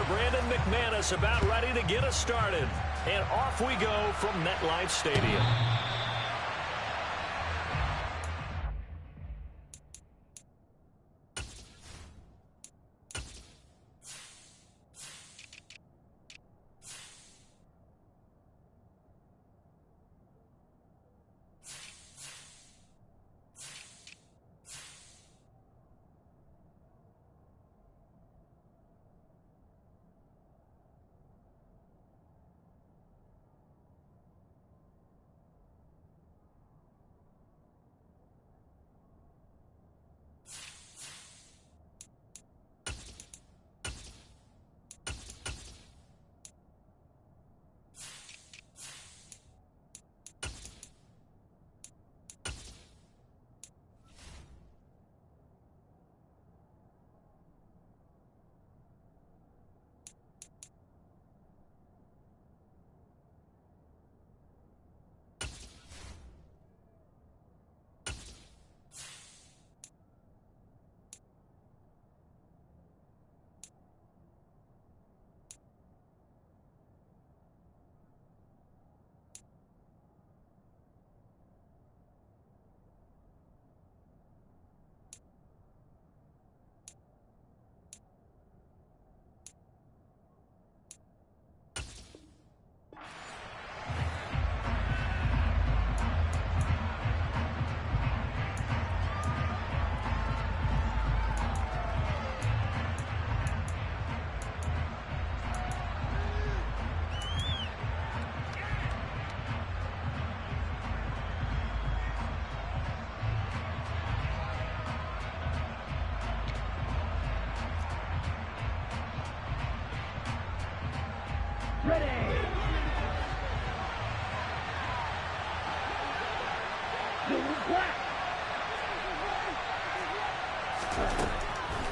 Brandon McManus about ready to get us started. And off we go from MetLife Stadium.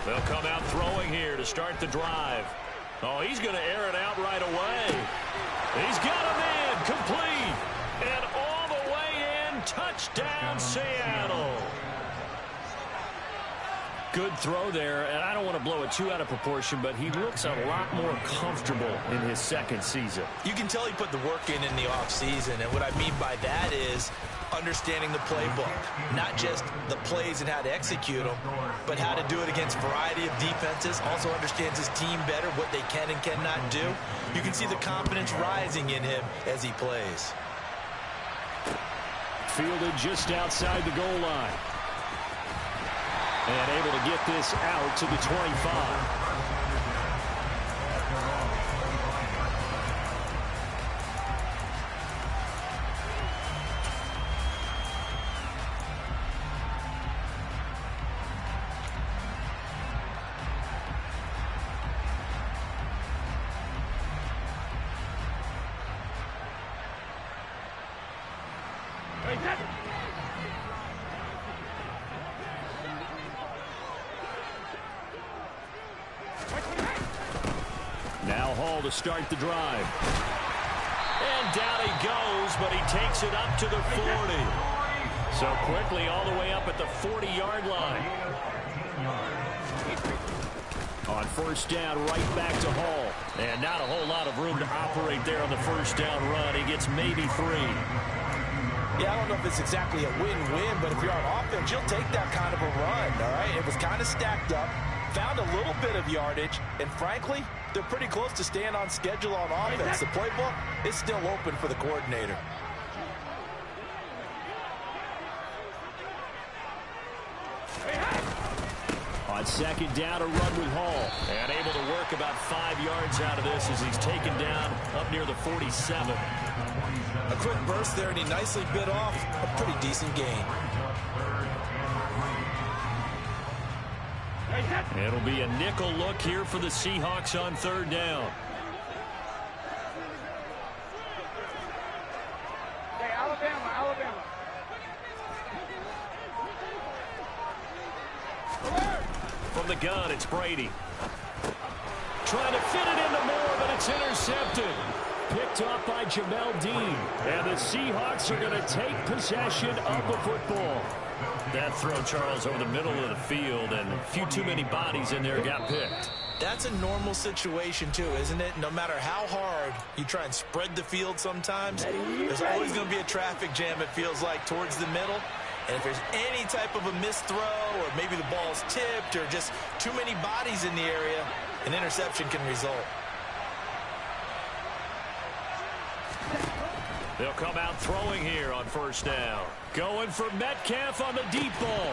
They'll come out throwing here to start the drive. Oh, he's going to air it out right away. He's got him in, complete. And all the way in, touchdown Seattle. Good throw there, and I don't want to blow it too out of proportion, but he looks a lot more comfortable in his second season. You can tell he put the work in the offseason, and what I mean by that is understanding the playbook. Not just the plays and how to execute them, but how to do it against a variety of defenses. Also understands his team better, what they can and cannot do. You can see the confidence rising in him as he plays. Fielded just outside the goal line. And able to get this out to the 25. Now Hall to start the drive. And down he goes, but he takes it up to the 40. So quickly all the way up at the 40-yard line. On first down, right back to Hall. And not a whole lot of room to operate there on the first down run. He gets maybe 3. Yeah, I don't know if it's exactly a win-win, but if you're on offense, you'll take that kind of a run, all right? It was kind of stacked up, found a little bit of yardage, and frankly, they're pretty close to staying on schedule on offense. The playbook is still open for the coordinator. On second down, a run with Hall. And able to work about 5 yards out of this as he's taken down up near the 47. A quick burst there, and he nicely bit off a pretty decent gain. It'll be a nickel look here for the Seahawks on third down. Hey, Alabama. From the gun, it's Brady. Trying to fit it into Moore, but it's intercepted. Picked off by Jamel Dean. And the Seahawks are going to take possession of the football. That throw, Charles, over the middle of the field, and a few too many bodies in there got picked. That's a normal situation too, isn't it? No matter how hard you try and spread the field sometimes, there's always going to be a traffic jam, it feels like, towards the middle. And if there's any type of a missed throw, or maybe the ball's tipped, or just too many bodies in the area, an interception can result. They'll come out throwing here on first down. Going for Metcalf on the deep ball.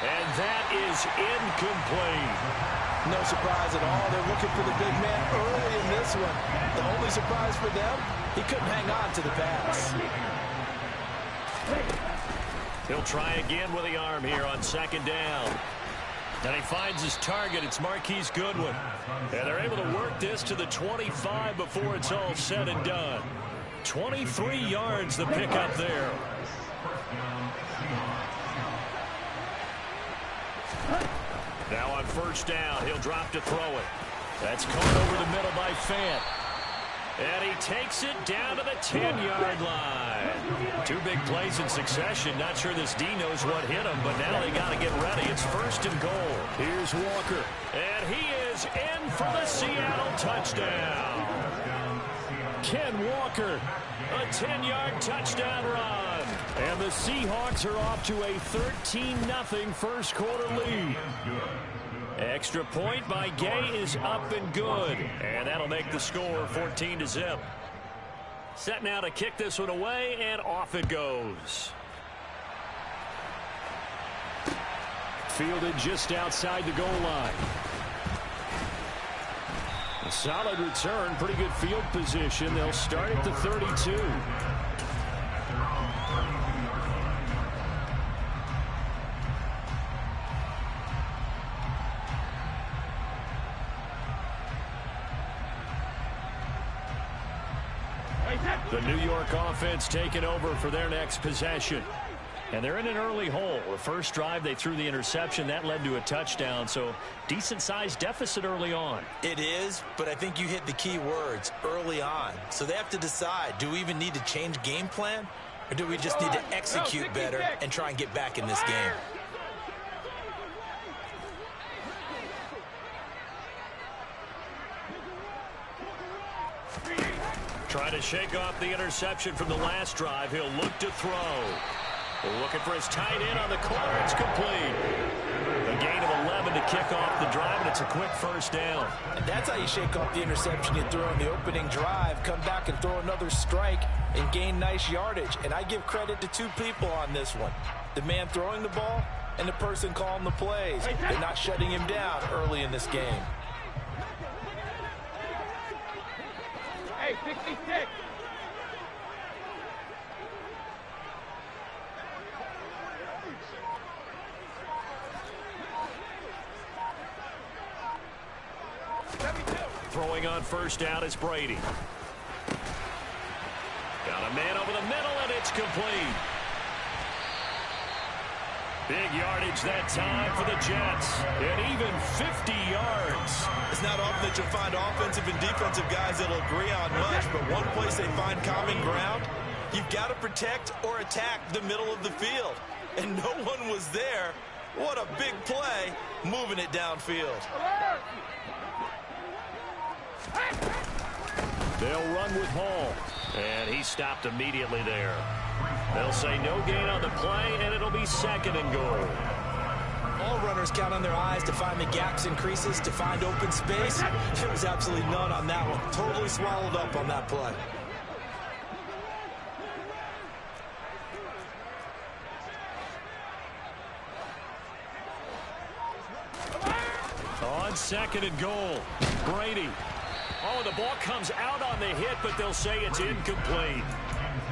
And that is incomplete. No surprise at all. They're looking for the big man early in this one. The only surprise for them, he couldn't hang on to the pass. He'll try again with the arm here on second down. And he finds his target. It's Marquise Goodwin. And they're able to work this to the 25 before it's all said and done. 23 yards the pickup there. Now on first down, he'll drop to throw it. That's caught over the middle by Fant. And he takes it down to the 10-yard line. Two big plays in succession. Not sure this D knows what hit him, but now they got to get ready. It's first and goal. Here's Walker. And he is in for the Seattle touchdown. Ken Walker, a 10-yard touchdown run. And the Seahawks are off to a 13-0 first quarter lead. Extra point by Gay is up and good. And that'll make the score 14-0. Set now to kick this one away, and off it goes. Fielded just outside the goal line. A solid return, pretty good field position. They'll start at the 32. The New York offense taking over for their next possession. And they're in an early hole. The first drive, they threw the interception. That led to a touchdown, so decent-sized deficit early on. It is, but I think you hit the key words, early on. So they have to decide, do we even need to change game plan, or do we just need to execute better and try and get back in this game? Trying to shake off the interception from the last drive. He'll look to throw. Looking for his tight end on the corner. It's complete. A gain of 11 to kick off the drive, and it's a quick first down. And that's how you shake off the interception you throw in the opening drive. Come back and throw another strike and gain nice yardage. And I give credit to two people on this one. The man throwing the ball and the person calling the plays. They're not shutting him down early in this game. Hey, 66. Throwing on first down is Brady. Got a man over the middle, and it's complete. Big yardage that time for the Jets. And even 50 yards. It's not often that you'll find offensive and defensive guys that'll agree on much, but one place they find common ground, you've got to protect or attack the middle of the field. And no one was there. What a big play, moving it downfield. They'll run with Hall. And he stopped immediately there. They'll say no gain on the play, and it'll be second and goal. All runners count on their eyes to find the gaps and creases, to find open space. There was absolutely none on that one. Totally swallowed up on that play. On second and goal, Brady. Oh, the ball comes out on the hit, but they'll say it's incomplete.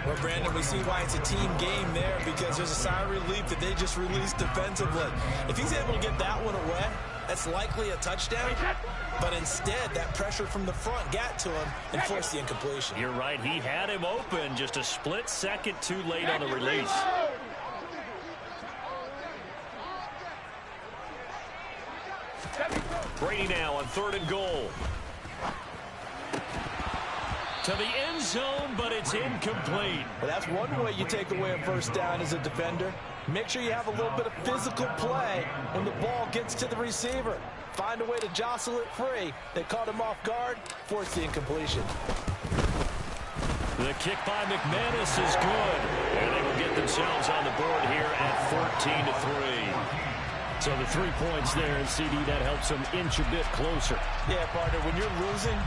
Well, Brandon, we see why it's a team game there, because there's a sigh of relief that they just released defensively. If he's able to get that one away, that's likely a touchdown. But instead, that pressure from the front got to him and forced the incompletion. You're right. He had him open, just a split second too late on the release. Brady now on third and goal. To the end zone, but it's incomplete. Well, that's one way you take away a first down as a defender. Make sure you have a little bit of physical play when the ball gets to the receiver. find a way to jostle it free. They caught him off guard, forced the incompletion. The kick by McManus is good, and they will get themselves on the board here at 14-3. So the 3 points there, and CD, that helps them inch a bit closer. Yeah, partner, when you're losing,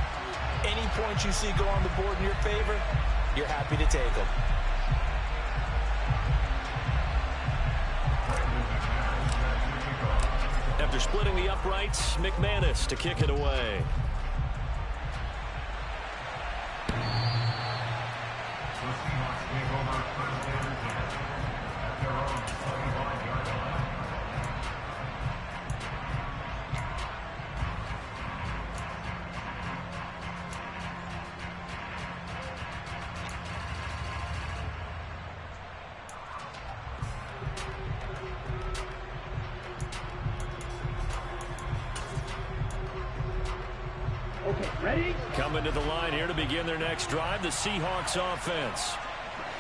any points you see go on the board in your favor, you're happy to take them. After splitting the uprights, McManus to kick it away. Coming to the line here to begin their next drive, the Seahawks offense.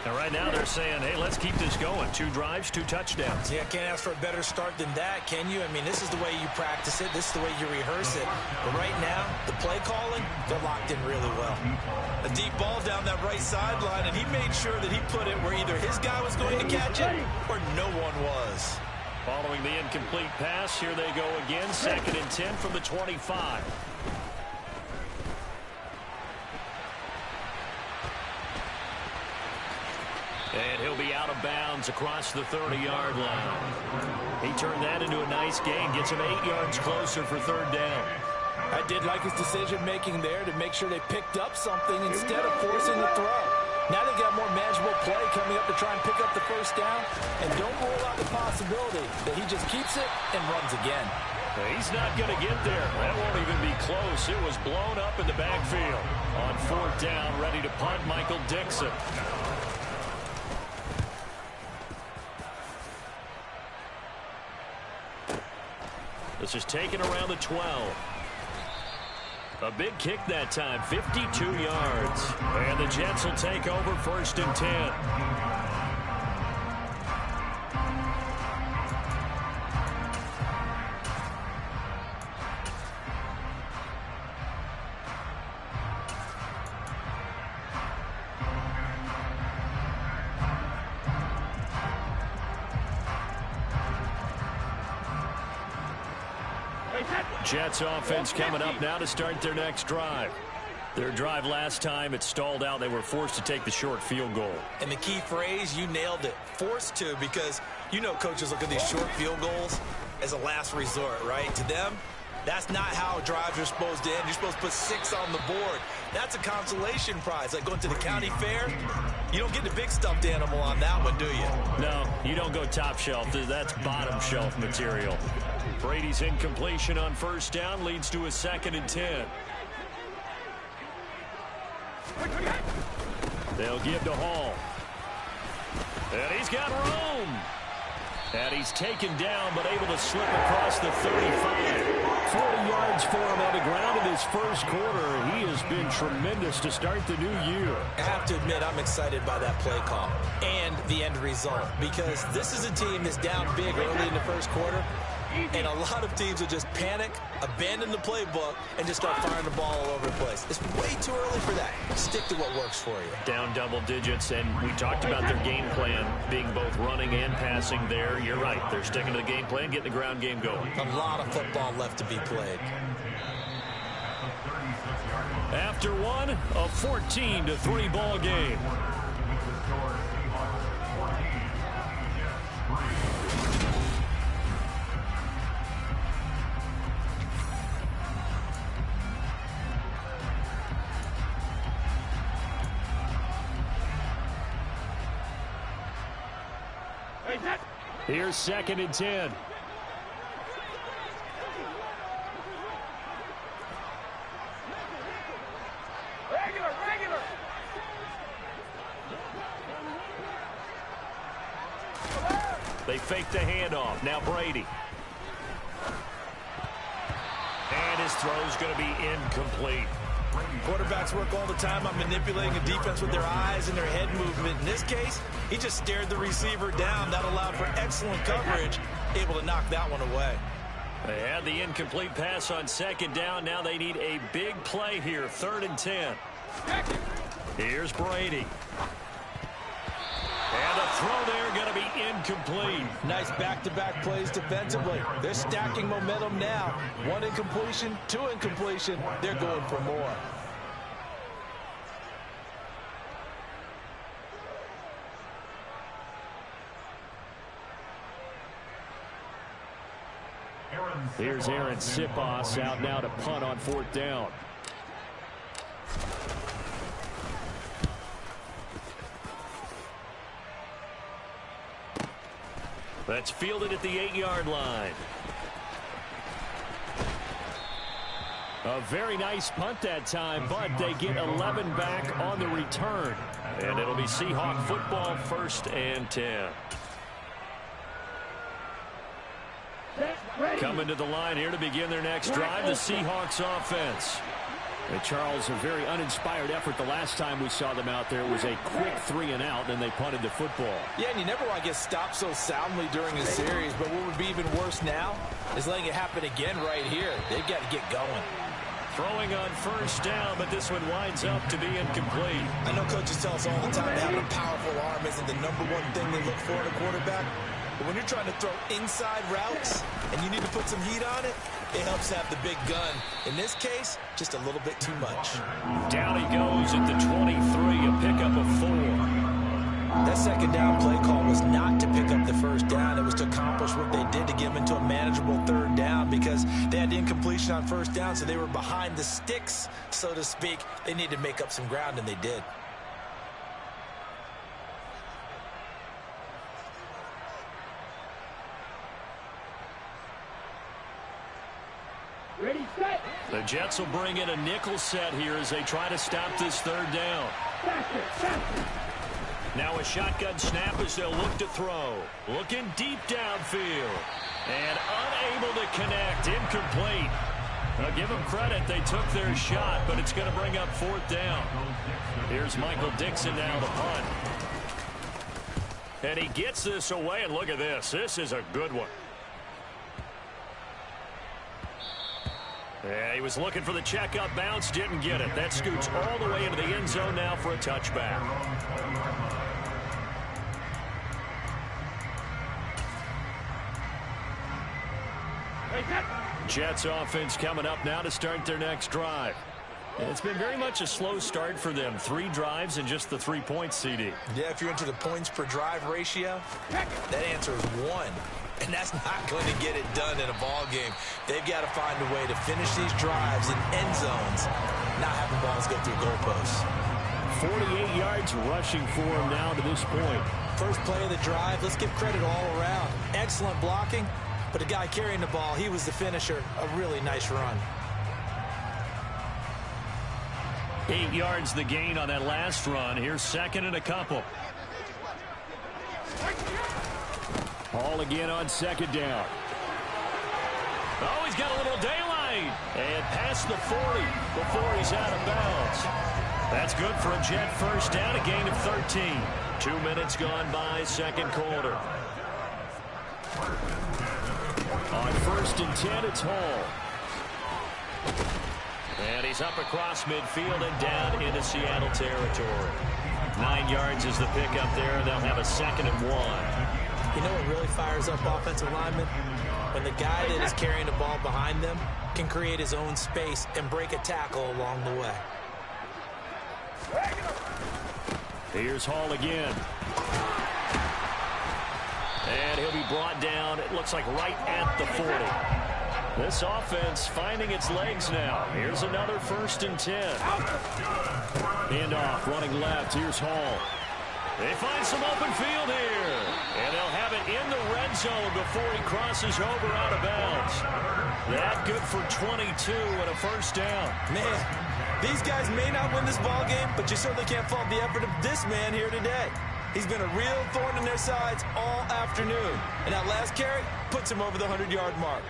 And right now they're saying, hey, let's keep this going. 2 drives, 2 touchdowns. Yeah, can't ask for a better start than that, can you? I mean, this is the way you practice it. This is the way you rehearse it. But right now, the play calling, they're locked in really well. A deep ball down that right sideline, and he made sure that he put it where either his guy was going to catch it or no one was. Following the incomplete pass, here they go again. 2nd and 10 from the 25. And he'll be out of bounds across the 30-yard line. He turned that into a nice gain. Gets him 8 yards closer for 3rd down. I did like his decision-making there to make sure they picked up something instead of forcing the throw. Now they got more manageable play coming up to try and pick up the 1st down. And don't rule out the possibility that he just keeps it and runs again. He's not going to get there. That won't even be close. It was blown up in the backfield. On 4th down, ready to punt, Michael Dixon. This is taken around the 12. A big kick that time, 52 yards. And the Jets will take over 1st and 10. Jets offense coming up now to start their next drive. Their drive last time, it stalled out. They were forced to take the short field goal. And the key phrase, you nailed it, forced to, because you know coaches look at these short field goals as a last resort, right? To them, that's not how drives are supposed to end. You're supposed to put 6 on the board. That's a consolation prize. Like going to the county fair, you don't get the big stuffed animal on that one, do you? No, you don't go top shelf. That's bottom shelf material. Brady's incompletion on 1st down leads to a 2nd and 10. They'll give to Hall. And he's got room. And he's taken down, but able to slip across the 35. 40 yards for him on the ground in his 1st quarter. He has been tremendous to start the new year. I have to admit, I'm excited by that play call and the end result, because this is a team that's down big early in the 1st quarter. And a lot of teams will just panic, abandon the playbook, and just start firing the ball all over the place. It's way too early for that. Stick to what works for you. Down double digits, and we talked about their game plan being both running and passing there. You're right. They're sticking to the game plan, getting the ground game going. A lot of football left to be played. After one, a 14-3 ball game. Here's 2nd and 10. Regular. They fake the handoff. Now Brady. And his throw's going to be incomplete. Quarterbacks work all the time on manipulating a defense with their eyes and their head movement. In this case, he just stared the receiver down. That allowed for excellent coverage, able to knock that one away. They had the incomplete pass on second down. Now they need a big play here. 3rd and 10. Here's Brady. And a throw there going to be incomplete. Nice back-to-back plays defensively. They're stacking momentum now. 1 incompletion, 2 incompletion. They're going for more. Here's Aaron Sipos out now to punt on 4th down. That's fielded at the 8-yard line. A very nice punt that time, but they get 11 back on the return. And it'll be Seahawk football, 1st and 10. Coming to the line here to begin their next drive, the Seahawks offense. And Charles, a very uninspired effort the last time we saw them out there. It was a quick 3-and-out, and they punted the football. Yeah, and you never want to get stopped so soundly during a series, but what would be even worse now is letting it happen again right here. They've got to get going. Throwing on 1st down, but this one winds up to be incomplete. I know coaches tell us all the time that having a powerful arm isn't the #1 thing they look for in a quarterback. But when you're trying to throw inside routes and you need to put some heat on it, it helps have the big gun. In this case, just a little bit too much. Down he goes at the 23, a pickup of 4. That second down play call was not to pick up the 1st down. It was to accomplish what they did to get them into a manageable 3rd down because they had incompletion on 1st down, so they were behind the sticks, so to speak. They needed to make up some ground, and they did. Ready, set. The Jets will bring in a nickel set here as they try to stop this 3rd down. Now a shotgun snap as they'll look to throw. Looking deep downfield. And unable to connect. Incomplete. Now give them credit. They took their shot, but it's going to bring up 4th down. Here's Michael Dixon now to punt. And he gets this away, and look at this. This is a good one. Yeah, he was looking for the checkup bounce, didn't get it. That scoots all the way into the end zone now for a touchback. Jets offense coming up now to start their next drive. And it's been very much a slow start for them. 3 drives and just the 3 points, CD. Yeah, if you're into the points per drive ratio, that answer is 1. And that's not going to get it done in a ball game. They've got to find a way to finish these drives in end zones, not having balls go through goalposts. 48 yards rushing for him now to this point. First play of the drive, let's give credit all around. Excellent blocking, but the guy carrying the ball, he was the finisher. A really nice run. 8 yards the gain on that last run. Here's 2nd and a couple. Hall again on 2nd down. Oh, he's got a little daylight. And past the 40 before he's out of bounds. That's good for a Jet 1st down, a gain of 13. 2 minutes gone by, 2nd quarter. On 1st and 10, it's Hall. And he's up across midfield and down into Seattle territory. 9 yards is the pickup there, and they'll have a 2nd and 1. You know what really fires up offensive linemen? When the guy that is carrying the ball behind them can create his own space and break a tackle along the way. Here's Hall again. And he'll be brought down, it looks like right at the 40. This offense finding its legs now. Here's another 1st and 10. Handoff running left. Here's Hall. They find some open field here. And they'll have it in the red zone before he crosses over out of bounds. That good for 22 and a 1st down. Man, these guys may not win this ball game, but you certainly can't fault the effort of this man here today. He's been a real thorn in their sides all afternoon. And that last carry puts him over the 100-yard mark.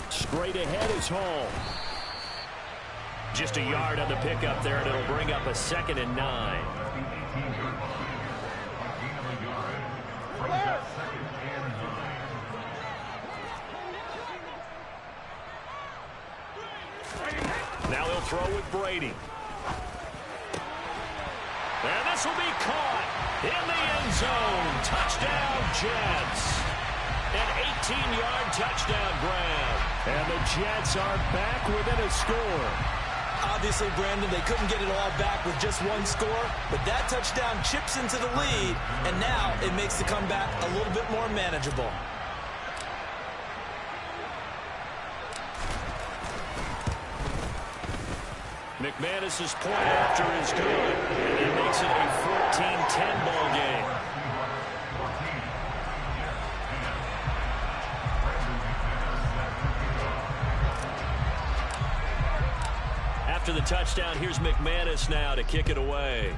Straight ahead is Hall. Just a yard on the pickup there, and it'll bring up a 2nd and 9. Now he'll throw with Brady. And this will be caught in the end zone. Touchdown, Jets. An 18-yard touchdown grab. And the Jets are back within a score. Obviously, Brandon, they couldn't get it all back with just one score, but that touchdown chips into the lead, and now it makes the comeback a little bit more manageable. McManus's point after is good, and it makes it a 14-10 ball game. After the touchdown, here's McManus now to kick it away.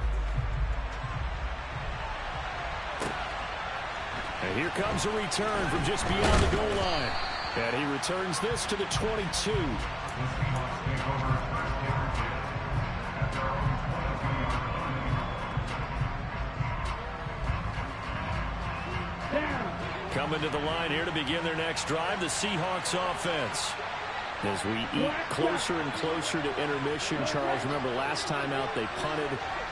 And here comes a return from just beyond the goal line. And he returns this to the 22. Coming to the line here to begin their next drive, the Seahawks offense. As we eat closer and closer to intermission, Charles, remember last time out they punted.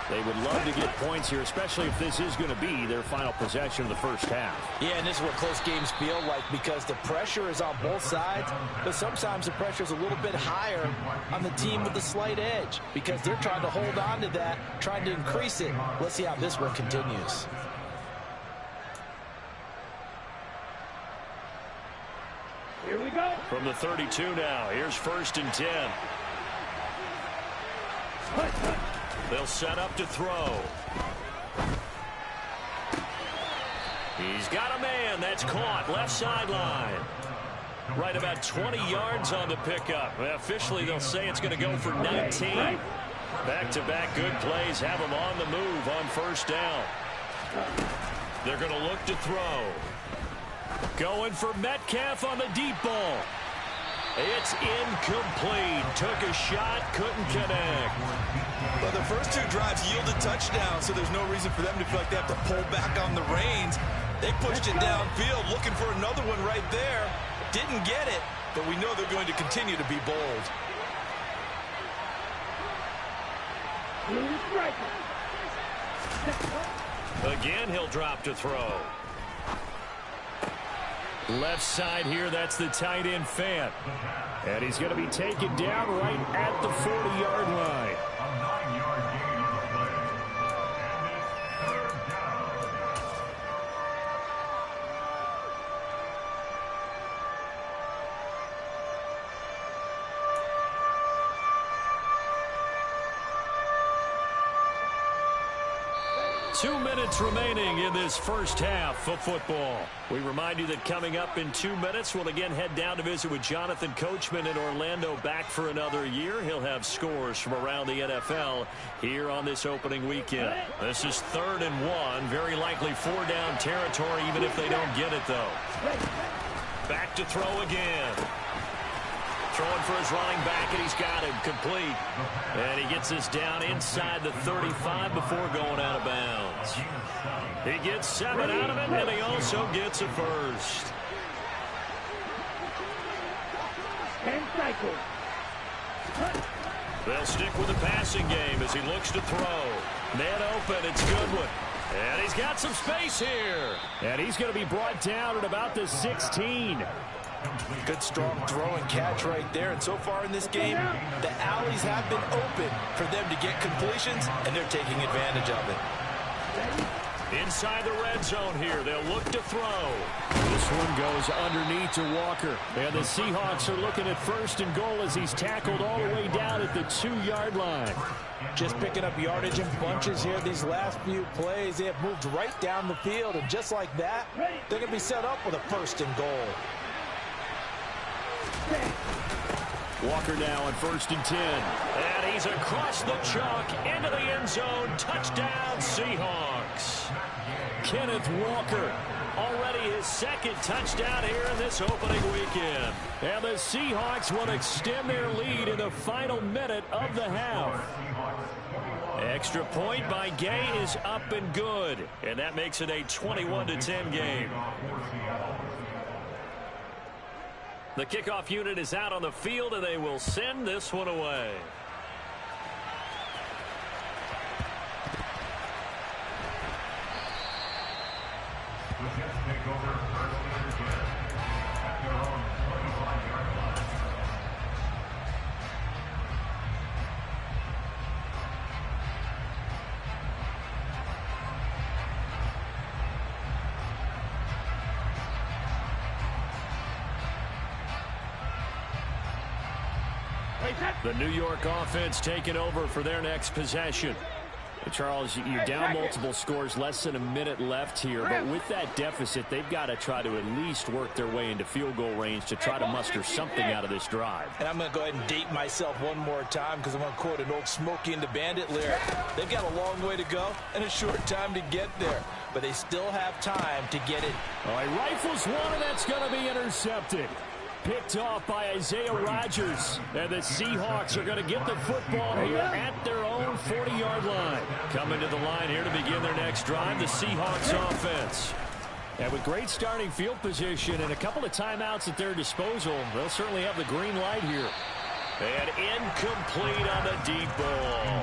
They would love to get points here, especially if this is going to be their final possession of the first half. Yeah, and this is what close games feel like because the pressure is on both sides, but sometimes the pressure is a little bit higher on the team with the slight edge because they're trying to hold on to that, trying to increase it. Let's see how this one continues. Here we go. From the 32 now, here's 1st and 10. They'll set up to throw. He's got a man. That's caught. Left sideline. Right about 20 yards on the pickup. Officially, they'll say it's going to go for 19. Back-to-back good plays have them on the move on 1st down. They're going to look to throw. Going for Metcalf on the deep ball. It's incomplete. Took a shot, couldn't connect. Well, the first 2 drives yielded touchdowns, so there's no reason for them to feel like they have to pull back on the reins. They pushed it downfield, looking for another one right there. Didn't get it, but we know they're going to continue to be bold. Again, he'll drop to throw. Left side here, that's the tight end Fant. And he's going to be taken down right at the 40-yard line. 2 minutes remaining in this first half of football. We remind you that coming up in 2 minutes, we'll again head down to visit with Jonathan Coachman in Orlando, back for another year. He'll have scores from around the NFL here on this opening weekend. This is 3rd and 1, very likely 4-down territory, even if they don't get it, though. Back to throw again. Throwing for his running back, and he's got him complete. And he gets this down inside the 35 before going out of bounds. He gets 7 out of it, and he also gets a first. 10 cycles. They'll stick with the passing game as he looks to throw. Man open, it's Goodwin. And he's got some space here. And he's going to be brought down at about the 16. Good strong throw and catch right there. And so far in this game, the alleys have been open for them to get completions, and they're taking advantage of it. Inside the red zone here, they'll look to throw. This one goes underneath to Walker. And the Seahawks are looking at 1st and goal as he's tackled all the way down at the 2-yard line. Just picking up yardage in bunches here these last few plays. They have moved right down the field, and just like that, they're going to be set up with a 1st and goal. Walker now on 1st and 10. And he's across the chalk into the end zone. Touchdown, Seahawks. Kenneth Walker Already his second touchdown here in this opening weekend. And the Seahawks will extend their lead in the final minute of the half. Extra point by Gay is up and good. And that makes it a 21-10 game. The kickoff unit is out on the field, and they will send this one away. The New York offense taking over for their next possession. Charles, you're down multiple scores, less than a minute left here, but with that deficit, they've got to try to at least work their way into field goal range to try to muster something out of this drive. And I'm going to go ahead and date myself one more time because I'm going to quote an old Smokey and the Bandit lyric. They've got a long way to go and a short time to get there, but they still have time to get it. All right, rifles one, and that's going to be intercepted. Picked off by Isaiah Rodgers. And the Seahawks are going to get the football here at their own 40-yard line. Coming to the line here to begin their next drive, the Seahawks offense. And with great starting field position and a couple of timeouts at their disposal, they'll certainly have the green light here. And incomplete on the deep ball.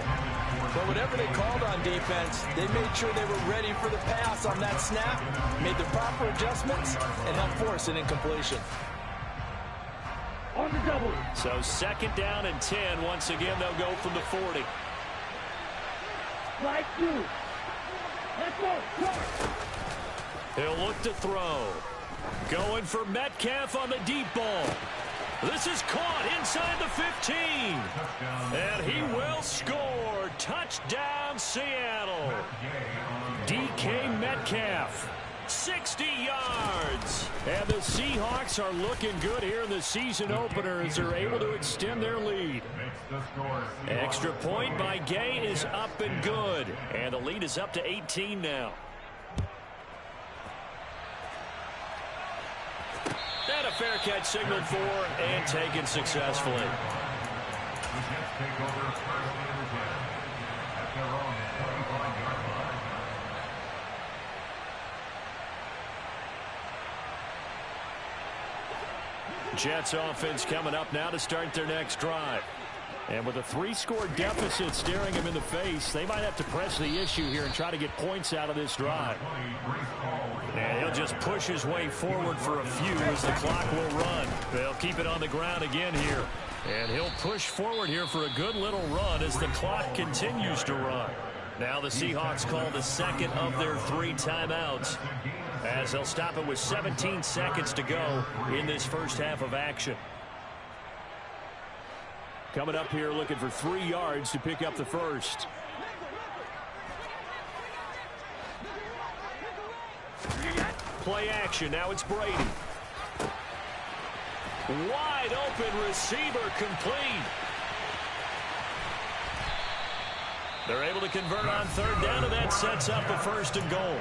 But whatever they called on defense, they made sure they were ready for the pass on that snap, made the proper adjustments, and helped force an incompletion. On the double. So second down and 10. Once again, they'll go from the 40. Slide 2. Let's go. He'll look to throw. Going for Metcalf on the deep ball. This is caught inside the 15. And he will score. Touchdown, Seattle. DK Metcalf. 60 yards. And the Seahawks are looking good here in the season opener as they're able to extend their lead. Extra point by Gay is up and good. And the lead is up to 18 now. And a fair catch signaled for and taken successfully. Jets offense coming up now to start their next drive. And with a 3-score deficit staring him in the face, they might have to press the issue here and try to get points out of this drive. And he'll just push his way forward for a few as the clock will run. They'll keep it on the ground again here. And he'll push forward here for a good little run as the clock continues to run. Now the Seahawks call the second of their 3 timeouts, as they'll stop it with 17 seconds to go in this first half of action. Coming up here looking for 3 yards to pick up the first. Play action. Now it's Brady. Wide open receiver complete. They're able to convert on third down, and that sets up a 1st and goal.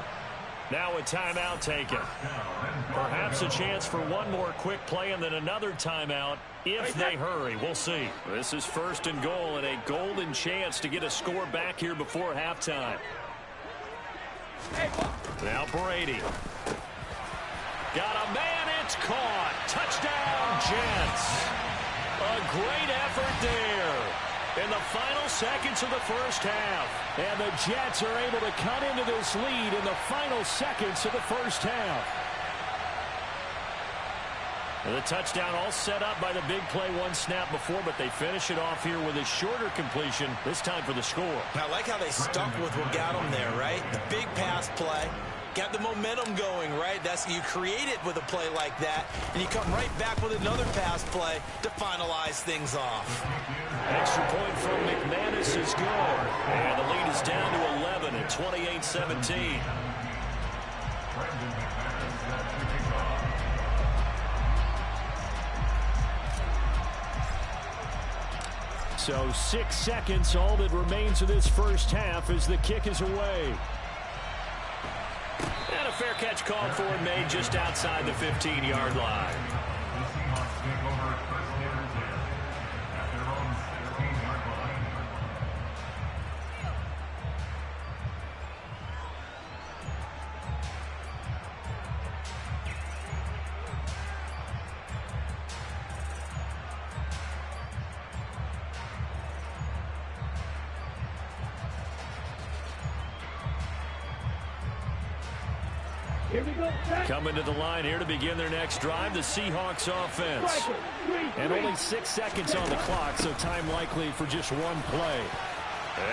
Now a timeout taken. Perhaps a chance for one more quick play and then another timeout if they hurry. We'll see. This is 1st and goal and a golden chance to get a score back here before halftime. Now Brady. Got a man. It's caught. Touchdown, Jets. A great effort there in the final seconds of the first half. And the Jets are able to cut into this lead in the final seconds of the first half. And the touchdown all set up by the big play one snap before, but they finish it off here with a shorter completion, this time for the score. I like how they stuck with what got them there, right? The big pass play. Got the momentum going, right? You create it with a play like that, and you come right back with another pass play to finalize things off. Extra point from McManus is good. And the lead is down to 11 at 28-17. So 6 seconds, all that remains of this first half as the kick is away. And a fair catch called for and made just outside the 15-yard line. Here we go. Coming to the line here to begin their next drive, the Seahawks offense. And only 6 seconds on the clock, so time likely for just one play.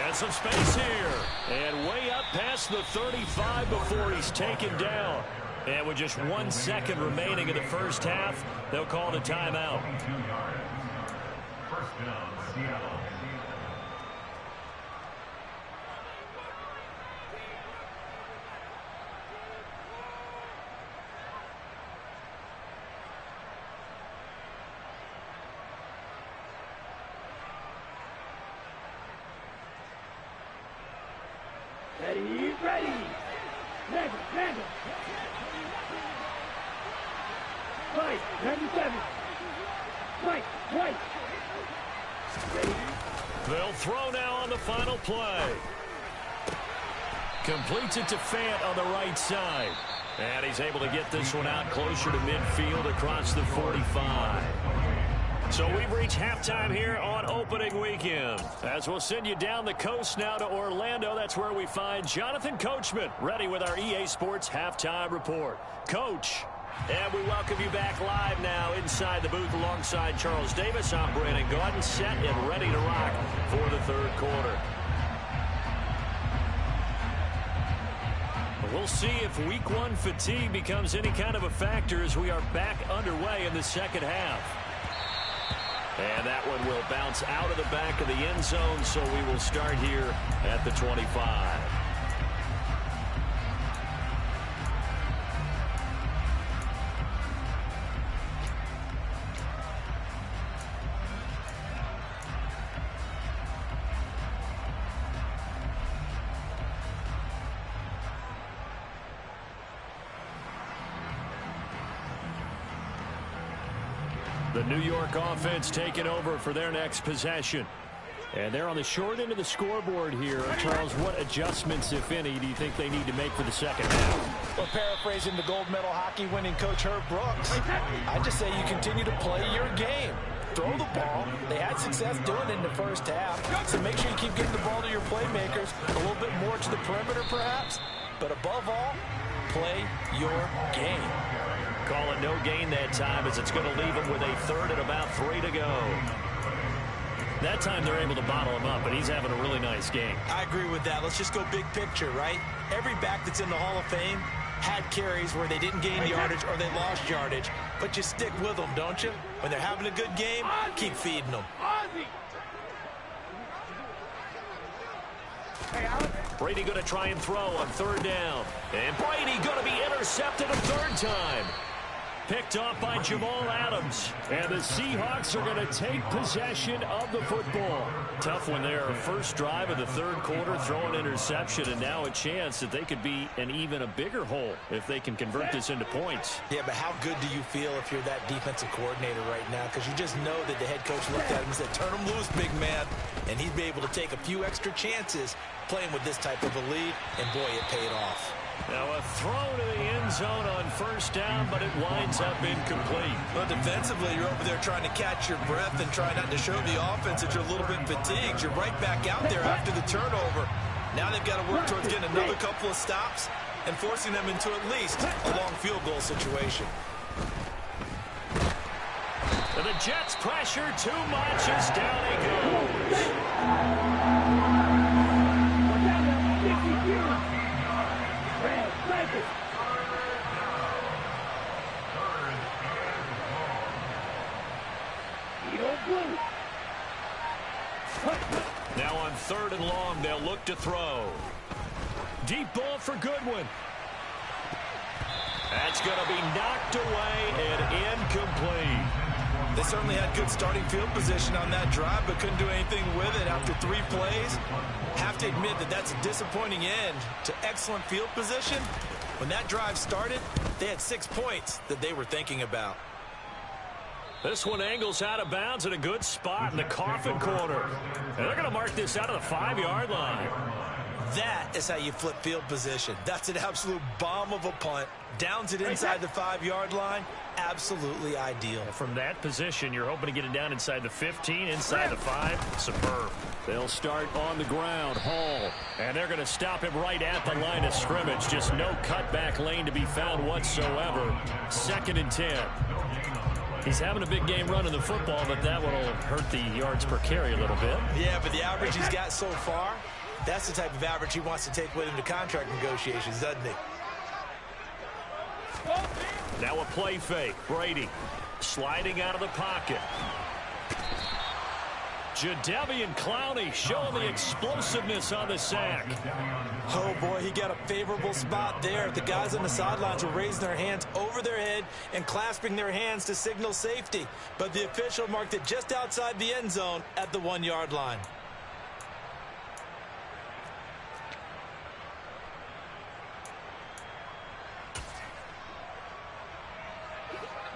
And some space here. And way up past the 35 before he's taken down. And with just 1 second remaining in the first half, they'll call it a timeout. First down, Seattle. Ready, ready. Mega. Right, 97. Right. Ready. They'll throw now on the final play. Completes it to Fant on the right side. And he's able to get this one out closer to midfield across the 45. So we've reached halftime here on opening weekend. As we'll send you down the coast now to Orlando. That's where we find Jonathan Coachman ready with our EA Sports halftime report. Coach, and we welcome you back live now inside the booth alongside Charles Davis. I'm Brandon Gaudin, set and ready to rock for the third quarter. We'll see if week one fatigue becomes any kind of a factor as we are back underway in the second half. And that one will bounce out of the back of the end zone, so we will start here at the 25. The New York offense taking over for their next possession. And they're on the short end of the scoreboard here. Charles, what adjustments, if any, do you think they need to make for the second half? Well, paraphrasing the gold medal hockey winning coach Herb Brooks, I just say you continue to play your game. Throw the ball. They had success doing it in the first half. So make sure you keep getting the ball to your playmakers, a little bit more to the perimeter perhaps. But above all, play your game. Call it no gain that time as it's going to leave them with a third and about 3 to go. That time they're able to bottle him up, but he's having a really nice game. I agree with that. Let's just go big picture, right? Every back that's in the Hall of Fame had carries where they didn't gain yardage or they lost yardage. But you stick with them, don't you? When they're having a good game, keep feeding them. Brady going to try and throw on third down. And Brady going to be intercepted a third time. Picked off by Jamal Adams. And the Seahawks are going to take possession of the football. Tough one there. First drive of the third quarter, throw an interception, and now a chance that they could be in even a bigger hole if they can convert this into points. Yeah, but how good do you feel if you're that defensive coordinator right now? Because you just know that the head coach looked at him and said, turn him loose, big man. And he'd be able to take a few extra chances playing with this type of a lead, and boy, it paid off. Now a throw to the end zone on first down, but it winds up incomplete. Well, defensively, you're over there trying to catch your breath and try not to show the offense that you're a little bit fatigued. You're right back out there after the turnover. Now they've got to work towards getting another couple of stops and forcing them into at least a long field goal situation. And the Jets pressure too much as down he goes. Now on third and long, they'll look to throw. Deep ball for Goodwin. That's going to be knocked away and incomplete. They certainly had good starting field position on that drive, but couldn't do anything with it after 3 plays. Have to admit that that's a disappointing end to excellent field position, When that drive started, they had 6 points that they were thinking about. This one angles out of bounds in a good spot in the coffin corner. And they're going to mark this out of the 5-yard line. That is how you flip field position. That's an absolute bomb of a punt. Downs it inside the 5-yard line. Absolutely ideal. From that position, you're hoping to get it down inside the 15, inside the 5. Superb. They'll start on the ground. Hall. And they're going to stop him right at the line of scrimmage. Just no cutback lane to be found whatsoever. 2nd and 10. He's having a big game running the football, but that one will hurt the yards per carry a little bit. Yeah, but the average he's got so far, that's the type of average he wants to take with him to contract negotiations, doesn't he? Now a play fake. Brady sliding out of the pocket. Jadeveon Clowney showing the explosiveness on the sack. Oh, boy, he got a favorable spot there. The guys on the sidelines were raising their hands over their head and clasping their hands to signal safety. But the official marked it just outside the end zone at the 1-yard line.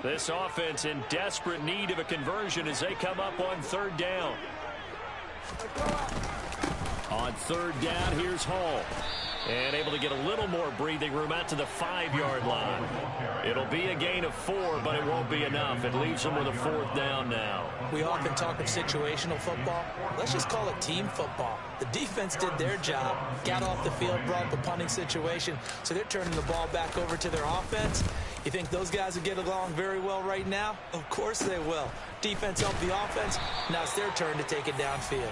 This offense in desperate need of a conversion as they come up on 3rd down. On 3rd down, here's Hall. And able to get a little more breathing room out to the 5-yard line. It'll be a gain of 4, but it won't be enough. It leaves them with a 4th down now. We often talk of situational football. Let's just call it team football. The defense did their job, got off the field, brought up a punting situation, so they're turning the ball back over to their offense. You think those guys will get along very well right now? Of course they will. Defense helped the offense. Now it's their turn to take it downfield.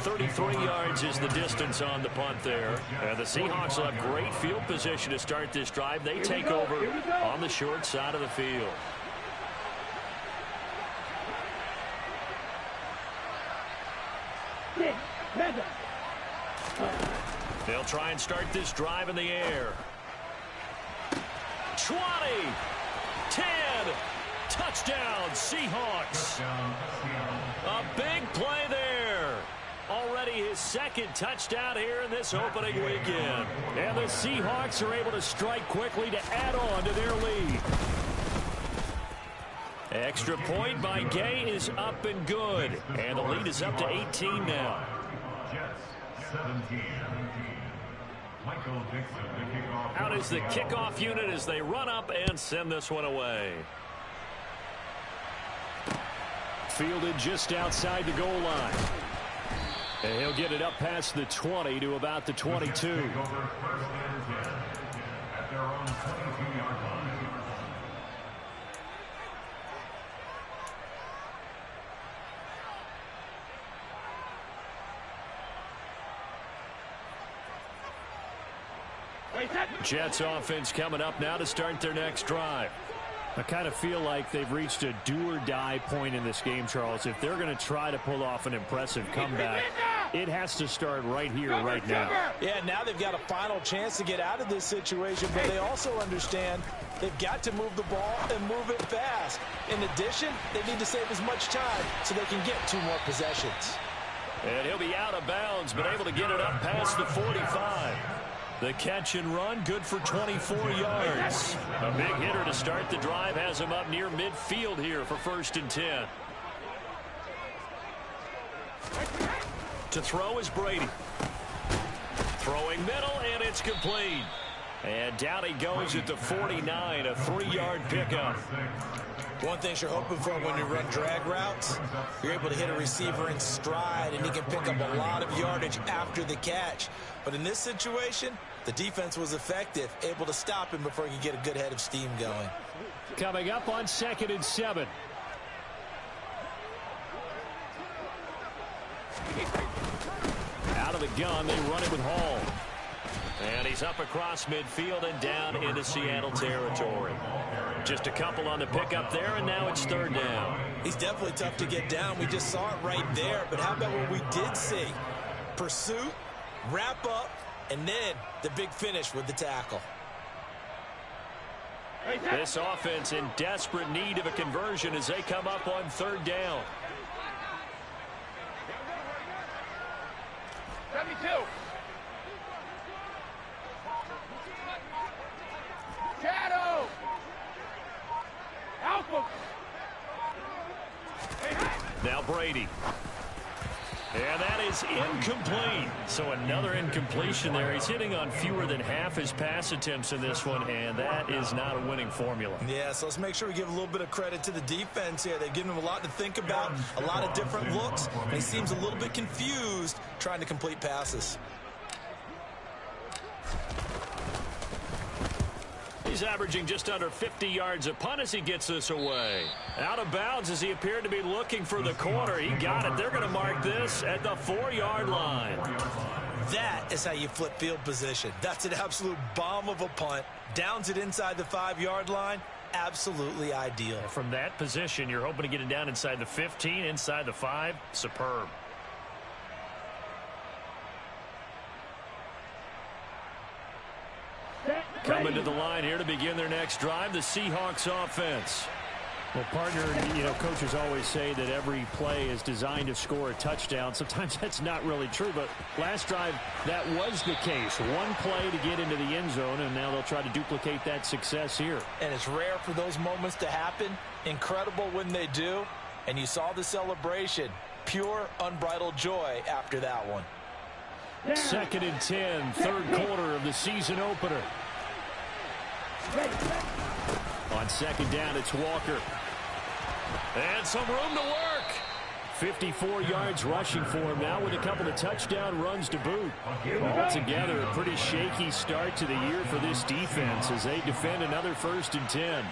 33 yards is the distance on the punt there. And the Seahawks will have great field position to start this drive. They take over on the short side of the field. They'll try and start this drive in the air. 20, 10, touchdown Seahawks. A big play there. Already his 2nd touchdown here in this opening weekend. And the Seahawks are able to strike quickly to add on to their lead. Extra point by Gay is up and good. And the lead is up to 18 now. Out is the kickoff unit as they run up and send this one away. Fielded just outside the goal line. And he'll get it up past the 20 to about the 22. Jets offense coming up now to start their next drive. I kind of feel like they've reached a do-or-die point in this game, Charles. If they're going to try to pull off an impressive comeback, it has to start right here, right now. Yeah, now they've got a final chance to get out of this situation, but they also understand they've got to move the ball and move it fast. In addition, they need to save as much time so they can get 2 more possessions. And he'll be out of bounds, but able to get it up past the 45. The catch and run, good for 24 yards. A big hitter to start the drive has him up near midfield here for 1st and 10. To throw is Brady. Throwing middle, and it's complete. And down he goes at the 49, a 3-yard pickup. One thing you're hoping for when you run drag routes, you're able to hit a receiver in stride, and he can pick up a lot of yardage after the catch. But in this situation, the defense was effective, able to stop him before he could get a good head of steam going. Coming up on 2nd and 7. Out of the gun, they run it with Hall. And he's up across midfield and down into Seattle territory. Just a couple on the pickup there, and now it's 3rd down. He's definitely tough to get down. We just saw it right there. But how about what we did see? Pursuit, wrap up, and then the big finish with the tackle. This offense in desperate need of a conversion as they come up on 3rd down. 72. Now Brady. And that is incomplete. So another incompletion there. He's hitting on fewer than half his pass attempts in this one, and that is not a winning formula. Yeah, so let's make sure we give a little bit of credit to the defense here. They've given him a lot to think about, a lot of different looks, and he seems a little bit confused trying to complete passes. He's averaging just under 50 yards a punt as he gets this away. Out of bounds as he appeared to be looking for the corner. He got it. They're going to mark this at the 4-yard line. That is how you flip field position. That's an absolute bomb of a punt. Downs it inside the 5-yard line. Absolutely ideal. From that position, you're hoping to get it down inside the 15, inside the 5. Superb. Coming to the line here to begin their next drive, the Seahawks offense. Well, partner, you know, coaches always say that every play is designed to score a touchdown. Sometimes that's not really true, but last drive, that was the case. One play to get into the end zone, and now they'll try to duplicate that success here. And it's rare for those moments to happen. Incredible when they do. And you saw the celebration. Pure, unbridled joy after that one. 2nd and 10, third quarter of the season opener. On 2nd down, it's Walker. And some room to work. 54 yards rushing for him now with a couple of touchdown runs to boot. Altogether, a pretty shaky start to the year for this defense as they defend another 1st and 10.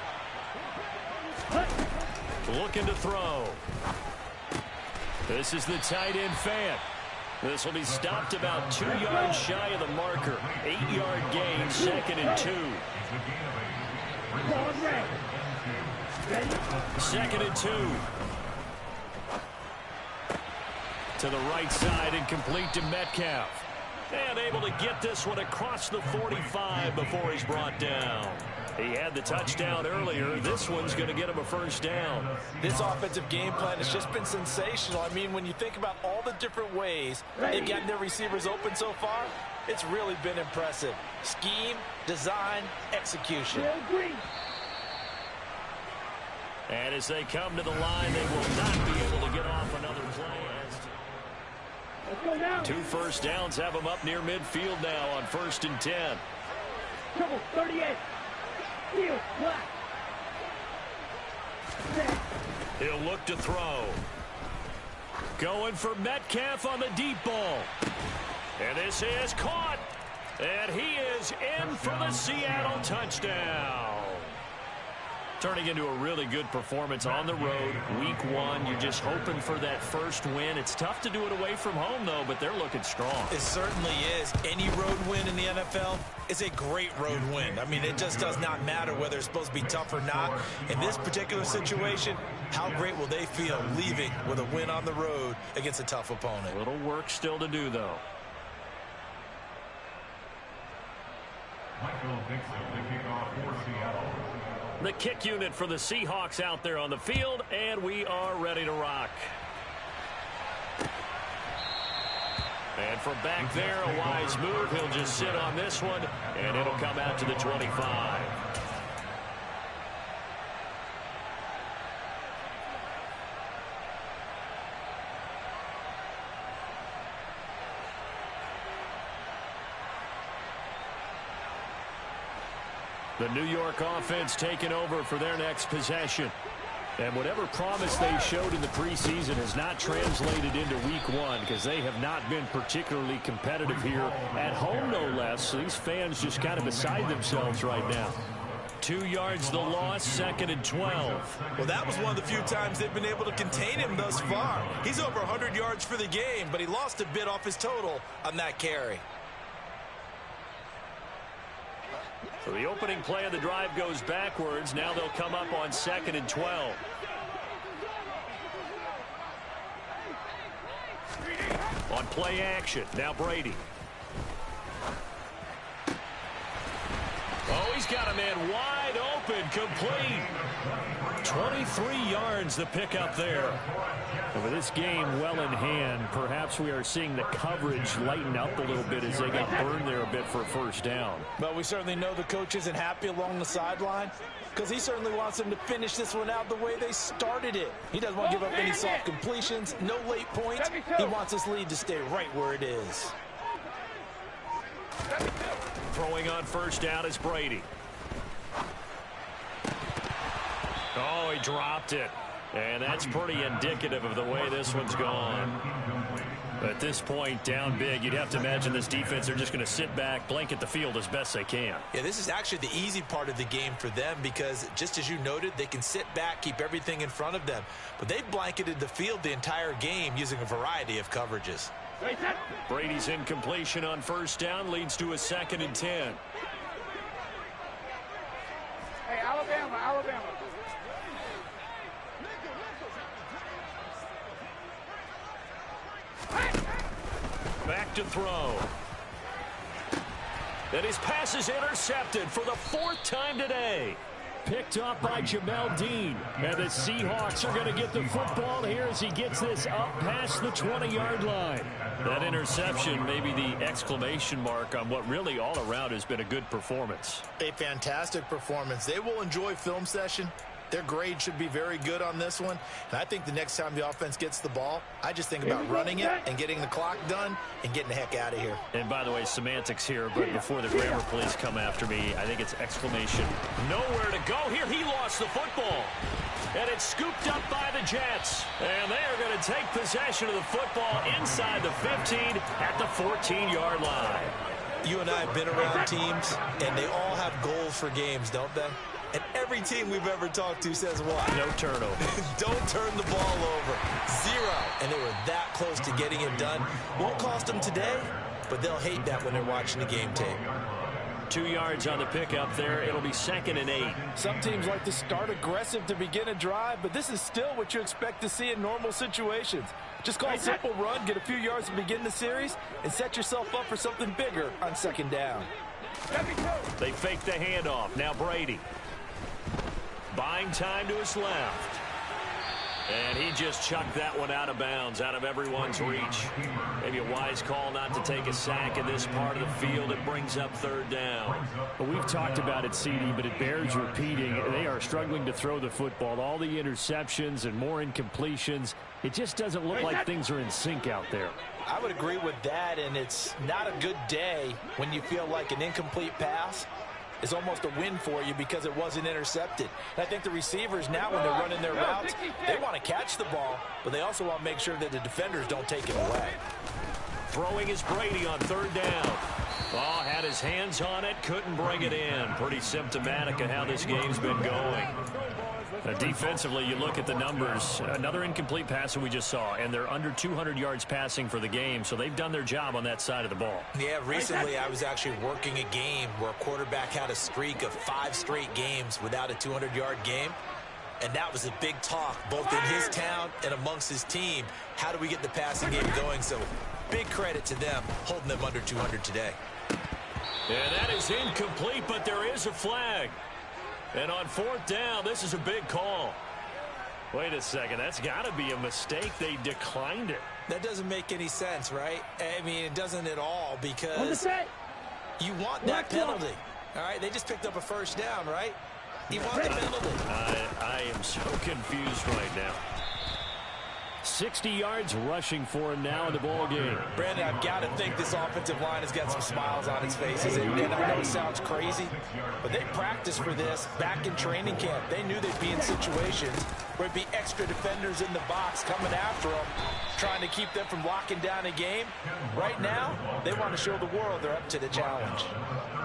Looking to throw. This is the tight end Fant. This will be stopped about 2 yards shy of the marker. 8-yard gain, 2nd and 2. 2nd and 2. To the right side and complete to Metcalf. And able to get this one across the 45 before he's brought down. He had the touchdown earlier. This one's going to get him a 1st down. This offensive game plan has just been sensational. I mean, when you think about all the different ways they've gotten their receivers open so far, it's really been impressive. Scheme, design, execution. And as they come to the line, they will not be able to get off another play. 2 1st downs have them up near midfield now on 1st and 10. 38. He'll look to throw. Going for Metcalf on the deep ball. And this is caught. And he is in for the Seattle touchdown. Turning into a really good performance on the road. Week 1, you're just hoping for that first win. It's tough to do it away from home, though, but they're looking strong. It certainly is. Any road win in the NFL is a great road win. I mean, it just does not matter whether it's supposed to be tough or not. In this particular situation, how great will they feel leaving with a win on the road against a tough opponent? A little work still to do, though. The kick unit for the Seahawks out there on the field, and we are ready to rock. And from back there, a wise move. He'll just sit on this one, and it'll come out to the 25. The New York offense taking over for their next possession. And whatever promise they showed in the preseason has not translated into week 1 because they have not been particularly competitive here at home, no less. So these fans just kind of beside themselves right now. 2 yards the loss, 2nd and 12. Well, that was one of the few times they've been able to contain him thus far. He's over 100 yards for the game, but he lost a bit off his total on that carry. So the opening play of the drive goes backwards. Now they'll come up on 2nd and 12. On play action, now Brady. Oh, he's got a man wide open, complete. 23 yards the pickup there. And with this game well in hand, perhaps we are seeing the coverage lighten up a little bit as they got burned there a bit for a first down. But we certainly know the coach isn't happy along the sideline because he certainly wants them to finish this one out the way they started it. He doesn't want to give up any soft completions, no late points. He wants this lead to stay right where it is. Throwing on first down is Brady. Oh, he dropped it. And that's pretty indicative of the way this one's gone. At this point, down big, you'd have to imagine this defense are just going to sit back, blanket the field as best they can. Yeah, this is actually the easy part of the game for them because, just as you noted, they can sit back, keep everything in front of them. But they've blanketed the field the entire game using a variety of coverages. Brady's incompletion on first down leads to a 2nd and 10. Hey, Alabama. Back to throw. And his pass is intercepted for the 4th time today. Picked off by Jamel Dean. And the Seahawks are going to get the football here as he gets this up past the 20-yard line. That interception may be the exclamation mark on what really all around has been a good performance. A fantastic performance. They will enjoy film session. Their grade should be very good on this one. And I think the next time the offense gets the ball, I just think about running it and getting the clock done and getting the heck out of here. And by the way, semantics here, but before the grammar police come after me, I think it's exclamation. Nowhere to go here. He lost the football. And it's scooped up by the Jets. And they are going to take possession of the football inside the 15 at the 14-yard line. You and I have been around teams, and they all have goals for games, don't they? And every team we've ever talked to says what? No turnover. Don't turn the ball over. 0. And they were that close to getting it done. Won't cost them today, but they'll hate that when they're watching the game tape. 2 yards on the pickup there. It'll be 2nd and 8. Some teams like to start aggressive to begin a drive, but this is still what you expect to see in normal situations. Just call a simple run, get a few yards to begin the series, and set yourself up for something bigger on 2nd down. They fake the handoff. Now Brady. Buying time to his left. And he just chucked that one out of bounds, out of everyone's reach. Maybe a wise call not to take a sack in this part of the field. It brings up 3rd down. Well, we've talked about it, CD, but it bears repeating. They are struggling to throw the football. All the interceptions and more incompletions. It just doesn't look like things are in sync out there. I would agree with that, and it's not a good day when you feel like an incomplete pass is almost a win for you because it wasn't intercepted. And I think the receivers now, when they're running their routes, they want to catch the ball, but they also want to make sure that the defenders don't take it away. Throwing is Brady on 3rd down. Oh, had his hands on it, couldn't bring it in. Pretty symptomatic of how this game's been going. Defensively, you look at the numbers. Another incomplete pass that we just saw, and they're under 200 yards passing for the game, so they've done their job on that side of the ball. Yeah, recently I was actually working a game where a quarterback had a streak of 5 straight games without a 200-yard game, and that was a big talk, both in his town and amongst his team. How do we get the passing game going? So big credit to them holding them under 200 today. And that is incomplete, but there is a flag. And on 4th down, this is a big call. Wait a second. That's got to be a mistake. They declined it. That doesn't make any sense, right? I mean, it doesn't at all because you want that penalty. All right, they just picked up a 1st down, right? You want the penalty. I am so confused right now. 60 yards rushing for him now in the ball game. Brandon, I've got to think this offensive line has got some smiles on its faces. And I know it sounds crazy, but they practiced for this back in training camp. They knew they'd be in situations where it'd be extra defenders in the box coming after them, trying to keep them from locking down a game. Right now, they want to show the world they're up to the challenge.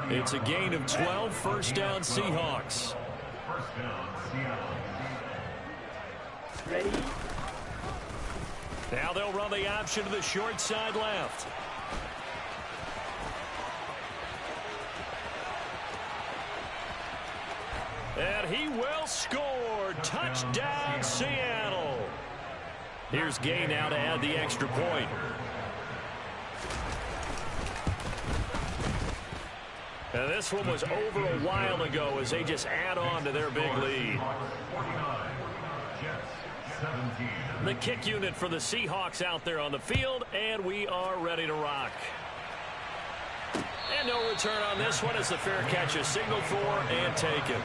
It's a gain of 12, 1st down Seahawks. Ready? Now they'll run the option to the short side left. And he will score. Touchdown, Seattle. Here's Gay now to add the extra point. And this one was over a while ago as they just add on to their big lead. The kick unit for the Seahawks out there on the field, and we are ready to rock. And no return on this one as the fair catch is signaled for and taken.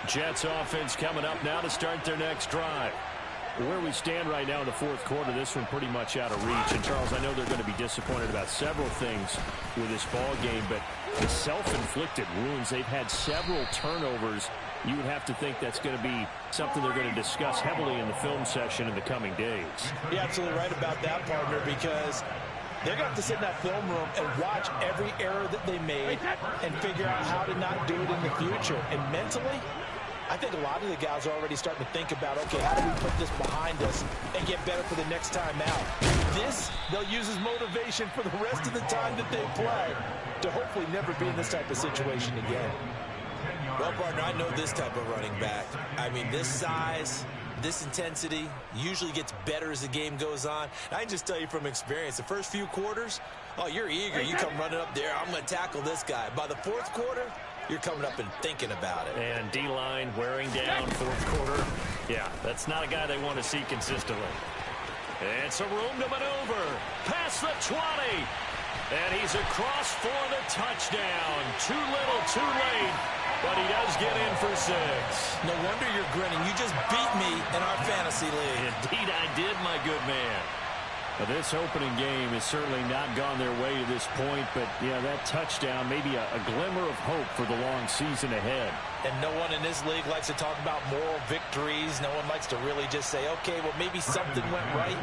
Jets offense coming up now to start their next drive. Where we stand right now in the fourth quarter, this one pretty much out of reach. And, Charles, I know they're going to be disappointed about several things with this ball game, but the self-inflicted wounds, they've had several turnovers. You would have to think that's going to be something they're going to discuss heavily in the film session in the coming days. You're absolutely right about that, partner, because they're going to have to sit in that film room and watch every error that they made and figure out how to not do it in the future. And mentally, I think a lot of the guys are already starting to think about, okay, how do we put this behind us and get better for the next time out? This, they'll use as motivation for the rest of the time that they play to hopefully never be in this type of situation again. Well, partner, I know this type of running back. I mean, this size, this intensity usually gets better as the game goes on. I can just tell you from experience, the first few quarters, oh, you're eager. You come running up there, I'm going to tackle this guy. By the fourth quarter, you're coming up and thinking about it. And D-line wearing down fourth quarter. Yeah, that's not a guy they want to see consistently. And some room to maneuver. Past the 20. And he's across for the touchdown. Too little, too late. But he does get in for 6. No wonder you're grinning. You just beat me in our fantasy league. Indeed I did, my good man. Now, this opening game has certainly not gone their way to this point, but, yeah, that touchdown, maybe a glimmer of hope for the long season ahead. And no one in this league likes to talk about moral victories. No one likes to really just say, okay, well, maybe something went right.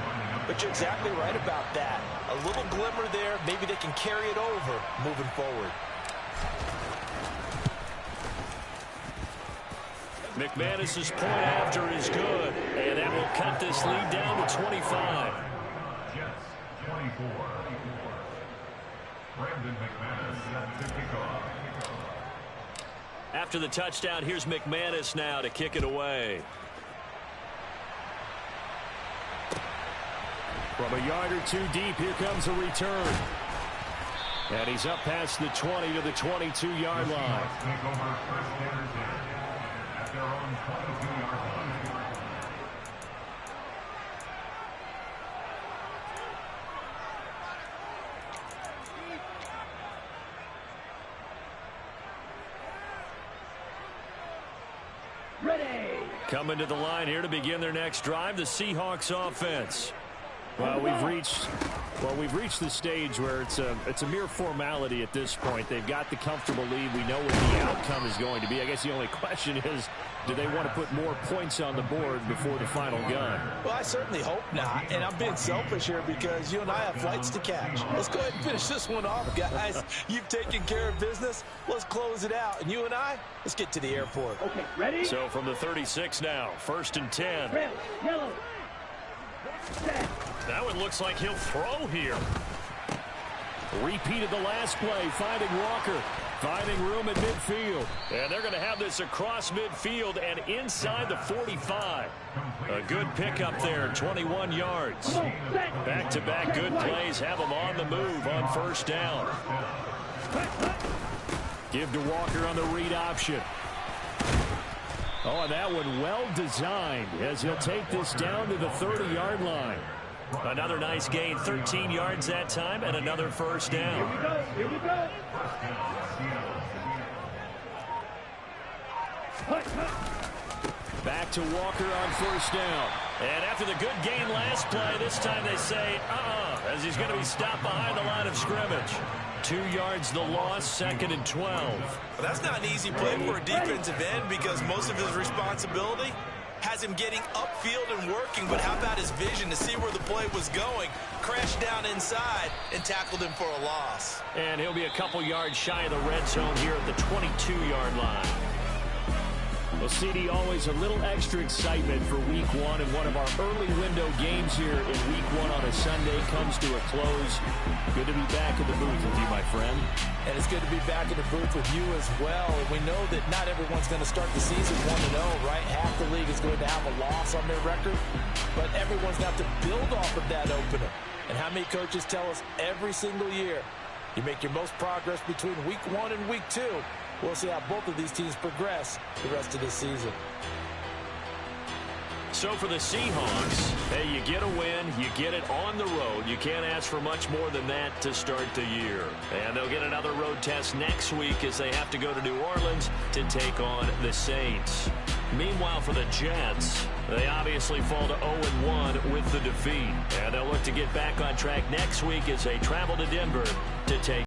But you're exactly right about that. A little glimmer there. Maybe they can carry it over moving forward. McManus's point after is good, and that will cut this lead down to 25. Jets 24. Brandon McManus to kick off. After the touchdown, here's McManus now to kick it away. From a yard or two deep, here comes a return. And he's up past the 20 to the 22-yard line. Take over first down at their own 22-yard line. Coming to the line here to begin their next drive, the Seahawks offense. Well, we've reached the stage where it's a mere formality at this point. They've got the comfortable lead. We know what the outcome is going to be. I guess the only question is, do they want to put more points on the board before the final gun? Well, I certainly hope not. And I'm being selfish here because you and I have flights to catch. Let's go ahead and finish this one off, guys. You've taken care of business. Let's close it out. And you and I, let's get to the airport. Okay, ready? So from the 36 now, 1st and 10. Red, yellow. Set. That one looks like he'll throw here. Repeated the last play, finding Walker. Finding room at midfield. And they're going to have this across midfield and inside the 45. A good pickup there, 21 yards. Back-to-back good plays have them on the move on first down. Give to Walker on the read option. Oh, and that one well designed as he'll take this down to the 30-yard line. Another nice gain, 13 yards that time, and another first down. Here we go. Back to Walker on first down. And after the good gain last play, this time they say, as he's going to be stopped behind the line of scrimmage. 2 yards the loss, 2nd and 12. Well, that's not an easy play for a defensive end because most of his responsibility has him getting upfield and working, but how about his vision to see where the play was going? Crashed down inside and tackled him for a loss. And he'll be a couple yards shy of the red zone here at the 22-yard line. Well, CD, always a little extra excitement for Week 1, and one of our early window games here in Week 1 on a Sunday comes to a close. Good to be back in the booth with you, my friend. And it's good to be back in the booth with you as well. And we know that not everyone's going to start the season 1-0, right? Half the league is going to have a loss on their record. But everyone's got to build off of that opener. And how many coaches tell us every single year, you make your most progress between week 1 and week 2. We'll see how both of these teams progress the rest of this season. So for the Seahawks, hey, you get a win, you get it on the road. You can't ask for much more than that to start the year. And they'll get another road test next week as they have to go to New Orleans to take on the Saints. Meanwhile, for the Jets, they obviously fall to 0-1 with the defeat. And they'll look to get back on track next week as they travel to Denver to take